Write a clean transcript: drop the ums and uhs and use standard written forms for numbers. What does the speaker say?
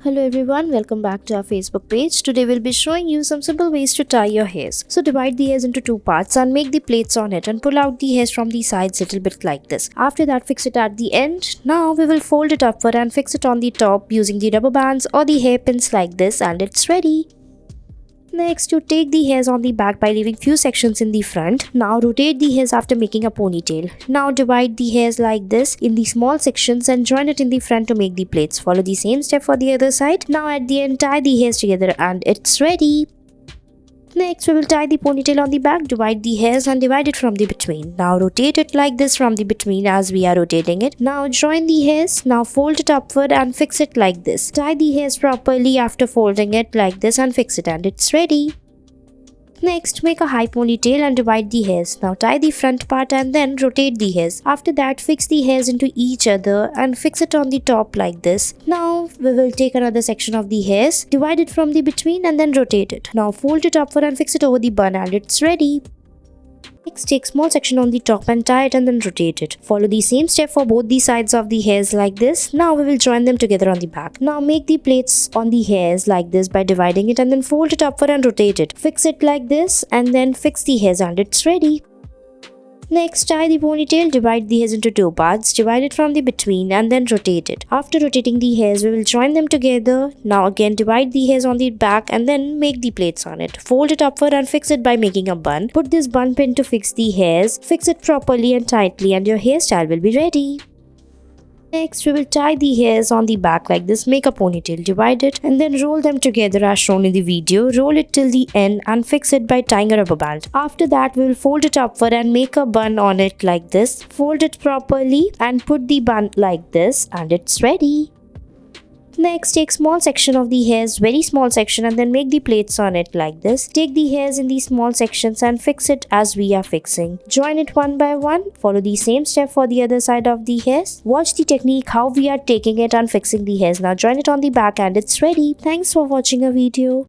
Hello everyone, welcome back to our Facebook page. Today we'll be showing you some simple ways to tie your hairs. So divide the hairs into two parts and make the plaits on it and pull out the hairs from the sides little bit like this. After that, fix it at the end. Now we will fold it upward and fix it on the top using the rubber bands or the hairpins like this, and it's ready. Next, you take the hairs on the back by leaving few sections in the front. Now rotate the hairs after making a ponytail. Now divide the hairs like this in the small sections and join it in the front to make the plaits. Follow the same step for the other side. Now at the end, tie the hairs together and it's ready. Next, we will tie the ponytail on the back, divide the hairs and divide it from the between. Now rotate it like this from the between as we are rotating it. Now join the hairs. Now fold it upward and fix it like this. Tie the hairs properly after folding it like this and fix it, and it's ready. Next, make a high ponytail and divide the hairs. Now tie the front part and then rotate the hairs. After that, fix the hairs into each other and fix it on the top like this. Now we will take another section of the hairs, divide it from the between and then rotate it. Now fold it upward and fix it over the bun, and it's ready. Next, take small section on the top and tie it and then rotate it. Follow the same step for both the sides of the hairs like this. Now we will join them together on the back. Now make the plaits on the hairs like this by dividing it and then fold it upward and rotate it. Fix it like this and then fix the hairs, and it's ready. Next, tie the ponytail, divide the hairs into two parts, divide it from the between and then rotate it. After rotating the hairs, we will join them together. Now again, divide the hairs on the back and then make the plaits on it. Fold it upward and fix it by making a bun. Put this bun pin to fix the hairs. Fix it properly and tightly and your hairstyle will be ready. Next, we will tie the hairs on the back like this, make a ponytail, divide it and then roll them together as shown in the video. Roll it till the end and fix it by tying a rubber band. After that, we will fold it upward and make a bun on it like this. Fold it properly and put the bun like this, and it's ready. Next, take small section of the hairs, very small section, and then make the plaits on it like this. Take the hairs in these small sections and fix it as we are fixing. Join it one by one. Follow the same step for the other side of the hairs. Watch the technique how we are taking it and fixing the hairs. Now join it on the back and it's ready. Thanks for watching our video.